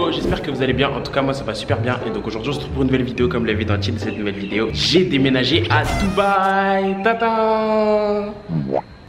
Yo, j'espère que vous allez bien. En tout cas, moi ça va super bien. Et donc aujourd'hui, on se retrouve pour une nouvelle vidéo. Comme vous l'avez vu dans le titre de cette nouvelle vidéo, j'ai déménagé à Dubaï. Tata.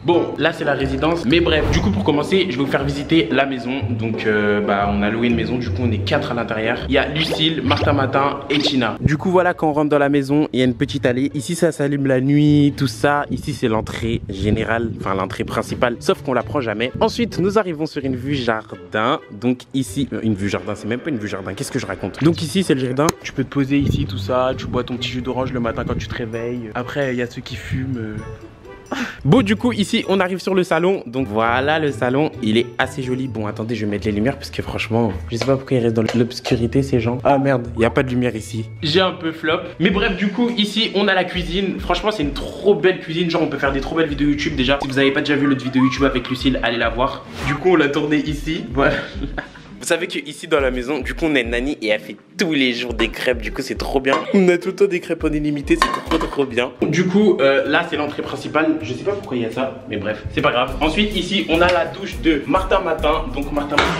Bon, là c'est la résidence, mais bref, du coup pour commencer, je vais vous faire visiter la maison. Donc on a loué une maison, du coup on est 4 à l'intérieur. Il y a Lucille, Martin Matin et Tina. Du coup voilà, quand on rentre dans la maison, il y a une petite allée. Ici ça s'allume la nuit, tout ça. Ici c'est l'entrée générale, enfin l'entrée principale, sauf qu'on la prend jamais. Ensuite nous arrivons sur une vue jardin. Donc ici, une vue jardin, c'est même pas une vue jardin, qu'est-ce que je raconte? Donc ici c'est le jardin, tu peux te poser ici, tout ça. Tu bois ton petit jus d'orange le matin quand tu te réveilles. Après il y a ceux qui fument. Bon, du coup ici on arrive sur le salon. Donc voilà, le salon il est assez joli. Bon attendez, je vais mettre les lumières parce que franchement je sais pas pourquoi ils restent dans l'obscurité ces gens. Ah merde, il n'y a pas de lumière ici. J'ai un peu flop. Mais bref, du coup ici on a la cuisine. Franchement c'est une trop belle cuisine. Genre on peut faire des trop belles vidéos YouTube. Déjà si vous n'avez pas déjà vu l'autre vidéo YouTube avec Lucille, allez la voir. Du coup on l'a tournée ici. Voilà. Vous savez que ici dans la maison, du coup on a une nanny et elle fait tous les jours des crêpes. Du coup c'est trop bien. On a tout le temps des crêpes en illimité, c'est trop bien. Du coup là c'est l'entrée principale. Je sais pas pourquoi il y a ça, mais bref, c'est pas grave. Ensuite ici on a la douche de Martin Matin. Donc Martin Matin,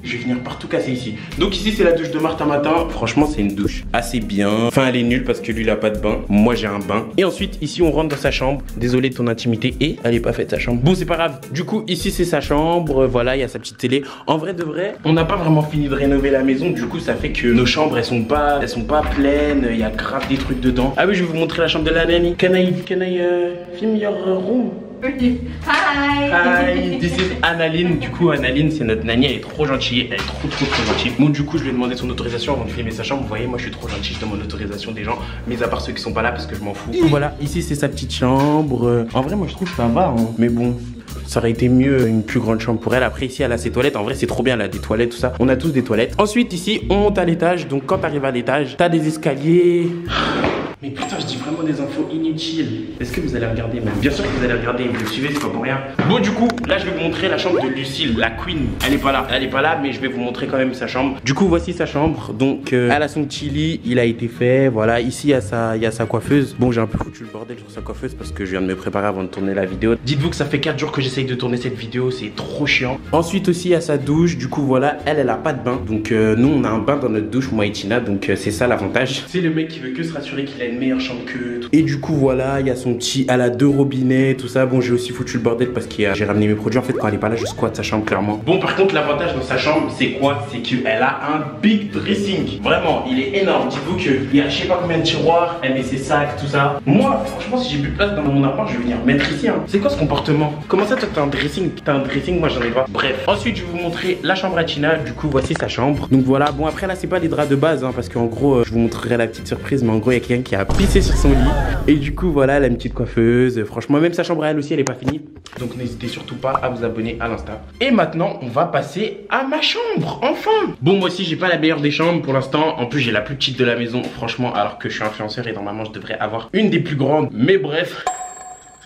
je vais venir partout casser ici. Donc ici c'est la douche de Martin Matin. Franchement c'est une douche assez bien. Enfin elle est nulle parce que lui il a pas de bain. Moi j'ai un bain. Et ensuite ici on rentre dans sa chambre. Désolé de ton intimité. Et elle est pas faite sa chambre. Bon c'est pas grave. Du coup ici c'est sa chambre. Voilà, il y a sa petite télé. En vrai de vrai, on n'a pas vraiment fini de rénover la maison. Du coup ça fait que nos chambres elles sont pas pleines. Il y a grave des trucs dedans. Ah oui, je vais vous montrer la chambre de la nanny. Can I film your room? Hi. Hi, this is Analine. Du coup Analine c'est notre nanny, elle est trop gentille. Elle est trop gentille. Bon du coup je lui ai demandé son autorisation avant de filmer sa chambre. Vous voyez, moi je suis trop gentil, je demande l'autorisation des gens, mais à part ceux qui sont pas là parce que je m'en fous. Voilà, ici c'est sa petite chambre. En vrai moi je trouve que ça va hein. Mais bon, ça aurait été mieux une plus grande chambre pour elle. Après ici elle a ses toilettes. En vrai c'est trop bien, elle a des toilettes, tout ça. On a tous des toilettes. Ensuite ici on monte à l'étage. Donc quand t'arrives à l'étage, t'as des escaliers. Mais putain, je dis vraiment des infos inutiles. Est-ce que vous allez regarder même? Bien sûr que vous allez regarder, vous le suivez, c'est pas pour rien. Bon du coup, là je vais vous montrer la chambre de Lucille, la queen. Elle est pas là, mais je vais vous montrer quand même sa chambre. Du coup, voici sa chambre. Donc elle a son petit lit, il a été fait. Voilà, ici il y a sa coiffeuse. Bon, j'ai un peu foutu le bordel sur sa coiffeuse parce que je viens de me préparer avant de tourner la vidéo. Dites-vous que ça fait 4 jours que j'essaye de tourner cette vidéo, c'est trop chiant. Ensuite aussi, il y a sa douche. Du coup, voilà, elle a pas de bain. Donc nous, on a un bain dans notre douche, moi et Tina. Donc c'est ça l'avantage. C'est le mec qui veut que se rassurer qu'il a une meilleure chambre que tout. Et du coup voilà, il y a son petit, elle a 2 robinets, tout ça. Bon j'ai aussi foutu le bordel parce que j'ai ramené mes produits. En fait quand elle est pas là je squatte sa chambre clairement. Bon par contre l'avantage dans sa chambre c'est quoi? C'est qu'elle a un big dressing. Vraiment il est énorme. Dites-vous qu'il y a je sais pas combien de tiroirs. Elle met ses sacs, tout ça. Moi franchement si j'ai plus de place dans mon appart je vais venir mettre ici hein. C'est quoi ce comportement? Comment ça toi t'as un dressing? T'as un dressing, moi j'en ai pas. Bref, ensuite je vais vous montrer la chambre à Tina. Du coup voici sa chambre. Donc voilà, bon après là c'est pas des draps de base hein, parce qu'en gros je vous montrerai la petite surprise. Mais en gros il y a quelqu'un qui a pissé sur son lit. Et du coup voilà, elle a une petite coiffeuse. Franchement même sa chambre à elle aussi elle est pas finie. Donc n'hésitez surtout pas à vous abonner à l'insta. Et maintenant on va passer à ma chambre. Enfin. Bon moi aussi j'ai pas la meilleure des chambres pour l'instant. En plus j'ai la plus petite de la maison. Franchement alors que je suis influenceur et normalement je devrais avoir une des plus grandes. Mais bref.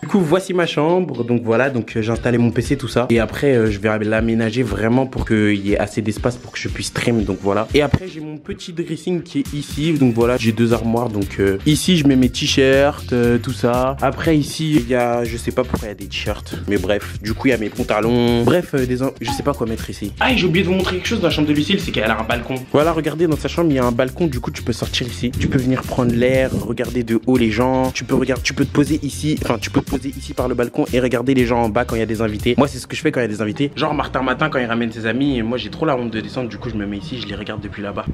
Du coup voici ma chambre, donc voilà, donc j'ai installé mon PC tout ça. Et après je vais l'aménager vraiment pour qu'il y ait assez d'espace pour que je puisse stream, donc voilà. Et après j'ai mon petit dressing qui est ici, donc voilà, j'ai 2 armoires. Donc ici je mets mes t-shirts, tout ça. Après ici il y a, je sais pas pourquoi il y a des t-shirts, mais bref, du coup il y a mes pantalons. Bref, je sais pas quoi mettre ici. Ah et j'ai oublié de vous montrer quelque chose dans la chambre de Lucille, c'est qu'elle a un balcon. Voilà, regardez dans sa chambre il y a un balcon, du coup tu peux sortir ici. Tu peux venir prendre l'air, regarder de haut les gens. Tu peux te poser ici, enfin tu peux poser ici par le balcon et regarder les gens en bas quand il y a des invités. Moi c'est ce que je fais quand il y a des invités. Genre Martin Matin quand il ramène ses amis, et moi j'ai trop la honte de descendre, du coup je me mets ici, je les regarde depuis là-bas.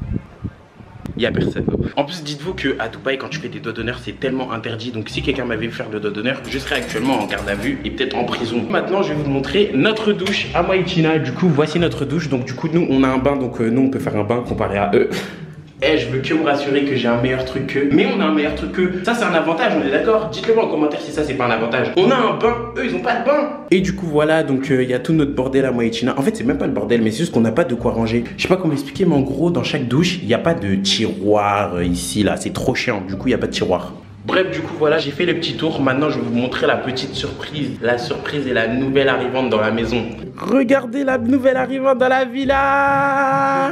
Il y a personne. En plus dites-vous que à Dubaï quand tu fais des doigts d'honneur c'est tellement interdit. Donc si quelqu'un m'avait fait faire de doigts d'honneur, je serais actuellement en garde à vue et peut-être en prison. Maintenant je vais vous montrer notre douche à moi et Tina. Du coup voici notre douche. Donc du coup nous on a un bain, donc nous on peut faire un bain comparé à eux. Eh, je veux que me rassurer que j'ai un meilleur truc qu'eux. Mais on a un meilleur truc qu'eux. Ça, c'est un avantage, on est d'accord? Dites-le moi en commentaire si ça, c'est pas un avantage. On a un bain, eux, ils ont pas de bain. Et du coup, voilà, donc il y a tout notre bordel à moi et Tina. En fait, c'est même pas le bordel, mais c'est juste qu'on n'a pas de quoi ranger. Je sais pas comment expliquer, mais en gros, dans chaque douche, il n'y a pas de tiroir ici, là. C'est trop chiant. Du coup, il n'y a pas de tiroir. Bref, du coup, voilà, j'ai fait le petit tour. Maintenant, je vais vous montrer la petite surprise. La surprise est la nouvelle arrivante dans la maison. Regardez la nouvelle arrivante dans la villa.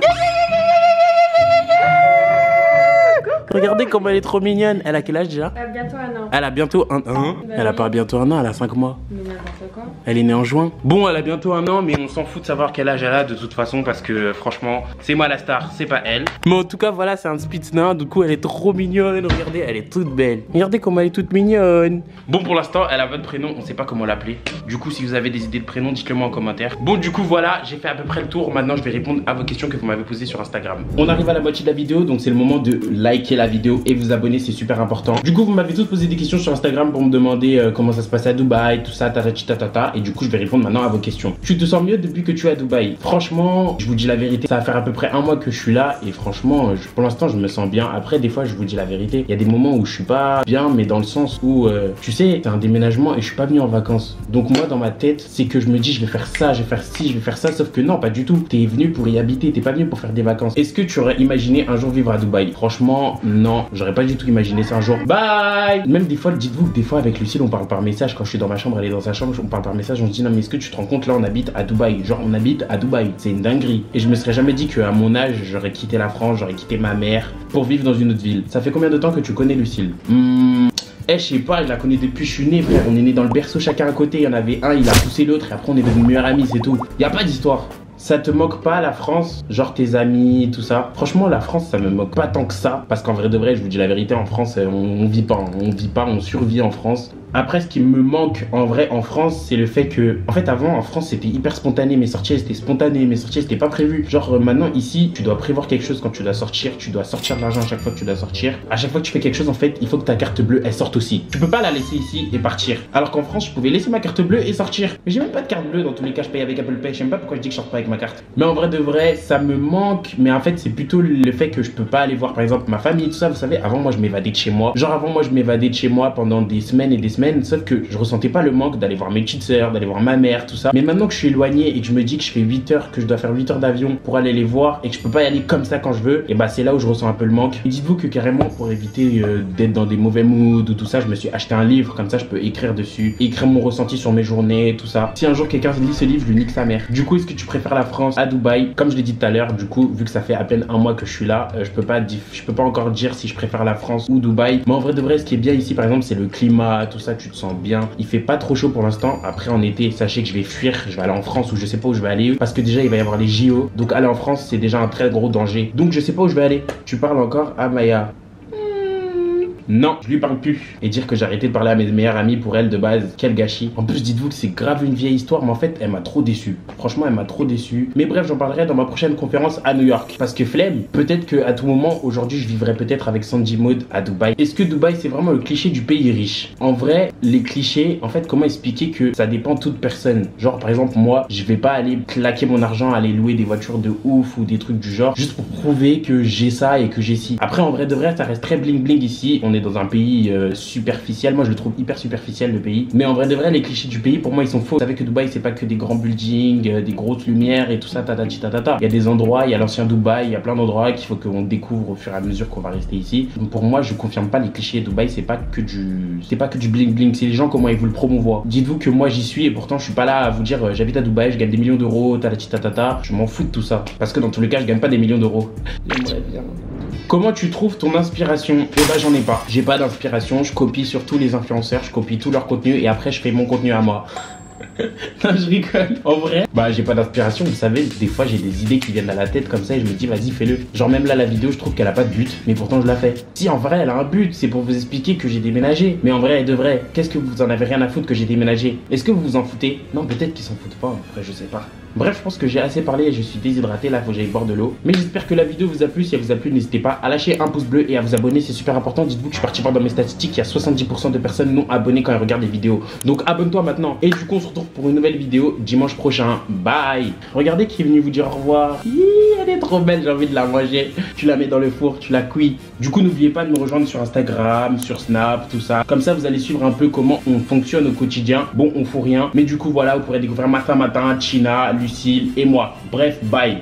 Regardez comme elle est trop mignonne. Elle a quel âge déjà? Bientôt 1 an. an. Elle a bientôt un an. Elle a pas bientôt un an, elle a 5 mois. Mais n'importe quoi. Elle est née en juin. Bon, elle a bientôt un an, mais on s'en fout de savoir quel âge elle a de toute façon parce que franchement, c'est moi la star, c'est pas elle. Mais en tout cas, voilà, c'est un Spitz nain. Du coup, elle est trop mignonne. Regardez, elle est toute belle. Regardez comment elle est toute mignonne. Bon, pour l'instant, elle a votre prénom. On sait pas comment l'appeler. Du coup, si vous avez des idées de prénom, dites-le moi en commentaire. Bon, du coup, voilà, j'ai fait à peu près le tour. Maintenant, je vais répondre à vos questions que vous m'avez posées sur Instagram. On arrive à la moitié de la vidéo, donc c'est le moment de liker la vidéo et vous abonner, c'est super important. Du coup, vous m'avez tous posé des questions sur Instagram pour me demander comment ça se passe à Dubaï, tout ça, tatata. Et du coup, je vais répondre maintenant à vos questions. Tu te sens mieux depuis que tu es à Dubaï? Franchement, je vous dis la vérité, ça va faire à peu près un mois que je suis là et franchement, pour l'instant, je me sens bien. Après, des fois, je vous dis la vérité, il y a des moments où je suis pas bien, mais dans le sens où, tu sais, c'est un déménagement et je suis pas venu en vacances. Donc moi, dans ma tête, c'est que je me dis, je vais faire ça, je vais faire ci, je vais faire ça, sauf que non, pas du tout. T'es venu pour y habiter, t'es pas venu pour faire des vacances. Est-ce que tu aurais imaginé un jour vivre à Dubaï? Franchement, non, j'aurais pas du tout imaginé ça un jour. Bye! Même des fois, dites-vous que des fois, avec Lucille, on parle par message. Quand je suis dans ma chambre, elle est dans sa chambre, on parle par message, on se dit, non, mais est-ce que tu te rends compte, là, on habite à Dubaï? Genre, on habite à Dubaï. C'est une dinguerie. Et je me serais jamais dit qu'à mon âge, j'aurais quitté la France, j'aurais quitté ma mère pour vivre dans une autre ville. Ça fait combien de temps que tu connais Lucille? Je sais pas, je la connais depuis que je suis né, frère. On est né dans le berceau chacun à côté. Il y en avait un, il a poussé l'autre et après on est devenus meilleurs amis, c'est tout. Y a pas d'histoire. Ça te moque pas la France? Genre tes amis, tout ça? Franchement, la France, ça me moque pas tant que ça. Parce qu'en vrai de vrai, je vous dis la vérité, en France, on vit pas. On vit pas, on survit en France. Après, ce qui me manque en vrai en France, c'est le fait que, en fait, avant en France, c'était hyper spontané. Mes sorties, c'était spontané. Mes sorties, c'était pas prévu. Genre, maintenant, ici, tu dois prévoir quelque chose quand tu dois sortir. Tu dois sortir de l'argent à chaque fois que tu dois sortir. À chaque fois que tu fais quelque chose, en fait, il faut que ta carte bleue, elle sorte aussi. Tu peux pas la laisser ici et partir. Alors qu'en France, je pouvais laisser ma carte bleue et sortir. Mais j'ai même pas de carte bleue. Dans tous les cas, je paye avec Apple Pay. Je sais même pas pourquoi je dis que je sors pas avec ma carte. Mais en vrai de vrai, ça me manque. Mais en fait, c'est plutôt le fait que je peux pas aller voir, par exemple, ma famille, tout ça. Vous savez, avant, moi, je m'évadais de chez moi. Genre, avant, moi, je m'évadais de chez moi pendant des semaines et des semaines. Sauf que je ressentais pas le manque d'aller voir mes petites sœurs, d'aller voir ma mère, tout ça. Mais maintenant que je suis éloigné et que je me dis que je fais 8 heures, que je dois faire 8 heures d'avion pour aller les voir et que je peux pas y aller comme ça quand je veux, et bah c'est là où je ressens un peu le manque. Et dites-vous que carrément, pour éviter d'être dans des mauvais moods ou tout ça, je me suis acheté un livre, comme ça je peux écrire dessus, écrire mon ressenti sur mes journées, tout ça. Si un jour quelqu'un lit ce livre, je lui nique sa mère. Du coup, est-ce que tu préfères la France à Dubaï? Comme je l'ai dit tout à l'heure, du coup, vu que ça fait à peine un mois que je suis là, je peux pas encore dire si je préfère la France ou Dubaï. Mais en vrai de vrai, ce qui est bien ici, par exemple, c'est le climat, tout ça, tu te sens bien. Il fait pas trop chaud pour l'instant. Après en été, sachez que je vais fuir, je vais aller en France ou je sais pas où je vais aller parce que déjà il va y avoir les JO. Donc aller en France, c'est déjà un très gros danger. Donc je sais pas où je vais aller. Tu parles encore à Maya? Non, je lui parle plus. Et dire que j'ai arrêté de parler à mes meilleures amies pour elle de base, quel gâchis. En plus, dites-vous que c'est grave une vieille histoire, mais en fait, elle m'a trop déçu. Franchement, elle m'a trop déçu. Mais bref, j'en parlerai dans ma prochaine conférence à New York. Parce que flemme, peut-être qu'à tout moment, aujourd'hui, je vivrai peut-être avec Sandy Mode à Dubaï. Est-ce que Dubaï, c'est vraiment le cliché du pays riche? En vrai, les clichés, en fait, comment expliquer que ça dépend de toute personne? Genre, par exemple, moi, je vais pas aller claquer mon argent, aller louer des voitures de ouf ou des trucs du genre, juste pour prouver que j'ai ça et que j'ai ci. Après, en vrai de vrai, ça reste très bling bling ici. On est dans un pays superficiel. Moi, je le trouve hyper superficiel, le pays. Mais en vrai de vrai, les clichés du pays, pour moi, ils sont faux. Vous savez que Dubaï, c'est pas que des grands buildings, des grosses lumières et tout ça, tatati tatata. Il y a des endroits, il y a l'ancien Dubaï, il y a plein d'endroits qu'il faut qu'on découvre au fur et à mesure qu'on va rester ici. Donc pour moi, je confirme pas les clichés. Dubaï, c'est pas que du bling bling. C'est les gens comment ils vous le promouvoient. Dites-vous que moi, j'y suis et pourtant, je suis pas là à vous dire j'habite à Dubaï, je gagne des millions d'euros, tatati tatata. Je m'en fous de tout ça. Parce que dans tous les cas, je gagne pas des millions d'euros. J'aimerais bien. Comment tu trouves ton inspiration? Eh bah j'en ai pas. J'ai pas d'inspiration, je copie sur tous les influenceurs, je copie tout leur contenu et après je fais mon contenu à moi. Non, je rigole. En vrai, bah j'ai pas d'inspiration, vous savez, des fois j'ai des idées qui viennent à la tête comme ça et je me dis vas-y fais-le. Genre même là la vidéo je trouve qu'elle a pas de but, mais pourtant je la fais. Si en vrai elle a un but, c'est pour vous expliquer que j'ai déménagé. Mais en vrai et de vrai, qu'est-ce que vous en avez rien à foutre que j'ai déménagé? Est-ce que vous vous en foutez? Non, peut-être qu'ils s'en foutent pas, après je sais pas. Bref, je pense que j'ai assez parlé et je suis déshydraté, là faut que j'aille boire de l'eau. Mais j'espère que la vidéo vous a plu, si elle vous a plu n'hésitez pas à lâcher un pouce bleu et à vous abonner, c'est super important. Dites-vous que je suis parti voir dans mes statistiques, il y a 70% de personnes non abonnées quand elles regardent les vidéos. Donc abonne-toi maintenant et du coup on se retrouve pour une nouvelle vidéo dimanche prochain. Bye. Regardez qui est venu vous dire au revoir. Elle est trop belle, j'ai envie de la manger. Tu la mets dans le four, tu la cuis. Du coup n'oubliez pas de me rejoindre sur Instagram, sur Snap, tout ça. Comme ça vous allez suivre un peu comment on fonctionne au quotidien. Bon, on fout rien, mais du coup voilà, vous pourrez découvrir ma femme matin, China, Lucille et moi. Bref, bye.